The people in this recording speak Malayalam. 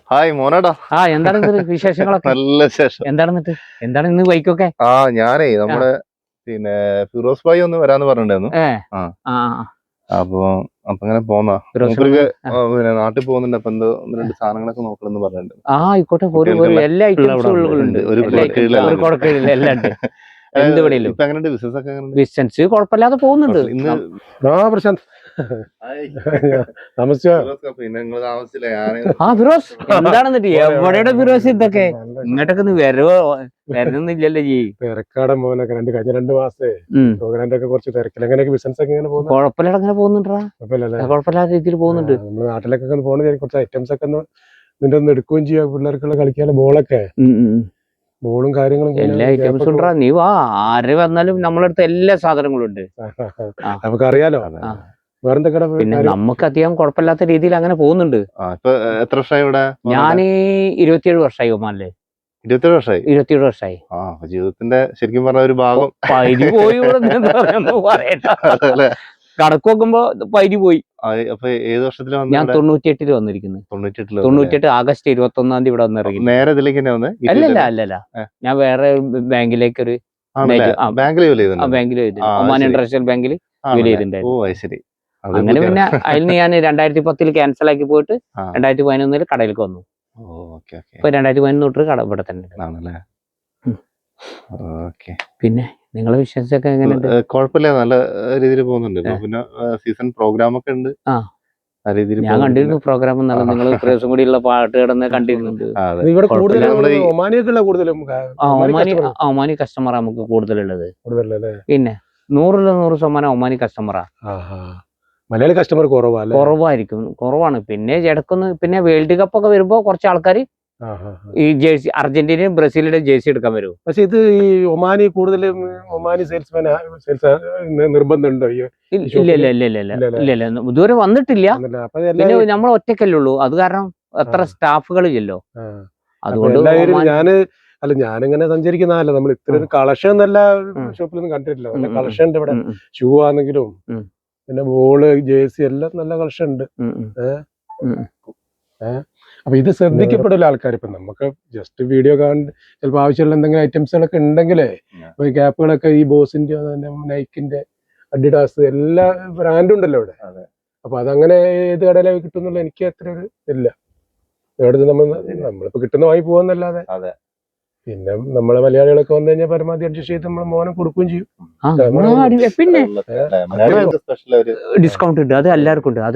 ഹായ് മോനടാ. എന്താണ് വിശേഷങ്ങളൊക്കെ? നല്ല വിശേഷം. എന്താണ് ഇന്ന് ബൈക്കൊക്കെ? ഞാനേ നമ്മുടെ പിന്നെ ഫിറോസ് ഭായി ഒന്ന് വരാന്ന് പറഞ്ഞിട്ടുണ്ടായിരുന്നു. അപ്പൊ അങ്ങനെ പോന്നാ. പിന്നെ നാട്ടിൽ പോകുന്നുണ്ട്. അപ്പൊ എന്തോ 1-2 സാധനങ്ങളൊക്കെ നോക്കണമെന്ന് പറഞ്ഞിട്ടുണ്ട്. ആയിക്കോട്ടെ, എല്ലാ ഐറ്റംസുകളുണ്ട്. ഇപ്പൊ എങ്ങനെയുണ്ട് ബിസിനസ് ഒക്കെ? ബിസിനസ് കുഴപ്പമില്ലാതെ പോകുന്നുണ്ട്. പ്രശാന്ത് പിന്നെ നിങ്ങൾ താമസിച്ചില്ല. ഫിറോസ് എന്താണെന്നിട്ട് എവിടെയുടെ ഫിറോസ് ഇതൊക്കെ ഇങ്ങോട്ടൊക്കെ വരുന്നില്ലല്ലോ ജി? തിരക്കാടൻ മോനൊക്കെ കഴിഞ്ഞ 2 മാസത്തെ പ്രോഗ്രാമിന്റെ ഒക്കെ കുറച്ച് തിരക്കിൽ. എങ്ങനെയൊക്കെ ബിസിനസ് ഒക്കെ ഇങ്ങനെ പോകുന്നു? കുഴപ്പമില്ലാതെ അങ്ങനെ പോകുന്നുണ്ടാ? കുഴപ്പമില്ലാത്ത രീതിയിൽ പോകുന്നുണ്ട്. നമ്മുടെ നാട്ടിലൊക്കെ പോകുന്ന കുറച്ച് ഐറ്റംസ് ഒക്കെ നിന്റെ ഒന്ന് എടുക്കുകയും ചെയ്യാം. പിള്ളേർക്കുള്ള കളിക്കാനുള്ള ബോളൊക്കെ, ബോളും കാര്യങ്ങളും എല്ലാ ഐറ്റംസും ഉണ്ടാ. നീ വാ, ആര് വന്നാലും നമ്മളടുത്ത് എല്ലാ സാധനങ്ങളും ഉണ്ട്. നമുക്കറിയാലോ. വേറെന്തൊക്കെ? പിന്നെ നമുക്ക് അധികം കുഴപ്പമില്ലാത്ത രീതിയിൽ അങ്ങനെ പോകുന്നുണ്ട്. എത്ര വർഷമായി ഇവിടെ? ഞാൻ 27 വർഷമായി ഒമാനില്. 27 വർഷമായി. ജീവിതത്തിന്റെ ശരിക്കും പറഞ്ഞ ഒരു ഭാഗം പൈരി പോയി. കണക്ക് നോക്കുമ്പോ പൈരി പോയി. അപ്പൊ ഏത് വർഷത്തില്? ഞാൻ 98 വന്നിരിക്കുന്നു. 98 ആഗസ്റ്റ് 21 ഇവിടെ വന്നിറങ്ങി. നേരെ ഇതിലേക്ക് തന്നെ വന്നേ? അല്ലല്ല, ഞാൻ വേറെ ബാങ്കിലേക്ക് ഒരു ബാങ്കിൽ ഒമാൻ ഇന്റർനാഷണൽ ബാങ്കിൽ ജോലി ചെയ്തിട്ടുണ്ടായിരുന്നു. അങ്ങനെ പിന്നെ അതിൽ ഞാൻ 2010 ക്യാൻസൽ ആക്കി പോയിട്ട് 2011 കടയിലേക്ക് വന്നു. ഇപ്പൊ 2011 തൊട്ട് കട ഇവിടെ തന്നെ. പിന്നെ നിങ്ങളെ വിശ്വസിച്ചൊക്കെ എങ്ങനെയുണ്ട്? കുഴപ്പമില്ല, നല്ല രീതിയിൽ പോകുന്നുണ്ട്. പിന്നെ സീസൺ പ്രോഗ്രാം ഒക്കെ ഉണ്ട്. ഞാൻ കണ്ടിരുന്നു പ്രോഗ്രാം. നിങ്ങൾ ഇത്രയും കൂടിയുള്ള പാട്ട് കിടന്ന് കണ്ടിരുന്നുണ്ട്. ഒമാനി കസ്റ്റമറാ നമുക്ക് കൂടുതലുള്ളത്. പിന്നെ 100% ഒമാനി കസ്റ്റമറാ. മലയാളി കസ്റ്റമർ കുറവാണ്. പിന്നെ ഇടക്കൊന്ന് പിന്നെ വേൾഡ് കപ്പ് ഒക്കെ വരുമ്പോ കുറച്ച് ആൾക്കാർ ഈ ജേഴ്സി, അർജന്റീനയും ബ്രസീലിന്റെ ജേഴ്സി എടുക്കാൻ വരും. പക്ഷെ ഇത് ഈ ഒമാനി കൂടുതലും ഒമാനി സെയിൽസ്മാൻ നിർബന്ധമുണ്ടോ? ഇല്ല, ഇതുവരെ വന്നിട്ടില്ല. പിന്നെ നമ്മൾ ഒറ്റക്കല്ലേ ഉള്ളൂ. അത് കാരണം അത്ര സ്റ്റാഫുകൾ ഇല്ലല്ലോ. അതുകൊണ്ട് ഞാനിങ്ങനെ സഞ്ചരിക്കുന്നതല്ല. നമ്മൾ ഇത്ര ഒരു കളക്ഷൻ നല്ല ഷോപ്പിലൊന്നും കണ്ടിട്ടില്ല. നല്ല കളക്ഷൻ ഉണ്ട് ഇവിടെ. ഷൂ ആണെങ്കിലും പിന്നെ ബോള്, ജേഴ്സി എല്ലാം നല്ല കളക്ഷൻ ഉണ്ട്. അപ്പൊ ഇത് ശ്രദ്ധിക്കപ്പെടില്ല ആൾക്കാർ. ഇപ്പൊ നമുക്ക് ജസ്റ്റ് വീഡിയോ കാണുന്ന ചിലപ്പോൾ ആവശ്യമുള്ള എന്തെങ്കിലും ഐറ്റംസുകളൊക്കെ ഉണ്ടെങ്കിലേ, ഇപ്പൊ ഈ ക്യാപ്പുകളൊക്കെ ഈ ബോസിന്റെ, നൈക്കിന്റെ, അഡിഡാസ് എല്ലാ ബ്രാൻഡും ഉണ്ടല്ലോ ഇവിടെ. അപ്പൊ അതങ്ങനെ ഏത് കടയിലായി കിട്ടുന്നുള്ള എനിക്ക് അത്ര ഒരു ഇല്ല. ഇവിടെ നമ്മളിപ്പോ കിട്ടുന്ന വാങ്ങി പോവാന്നല്ലാതെ. പിന്നെ നമ്മളെ മലയാളികളൊക്കെ വന്നു കഴിഞ്ഞാൽ പരമാവധി അഡ്ജസ്റ്റ് ചെയ്ത് നമ്മളെ മോനെ കൊടുക്കുകയും ചെയ്യും. പിന്നെ ഡിസ്കൗണ്ട് ഉണ്ട്, അത് എല്ലാവർക്കും ഉണ്ട്. അത്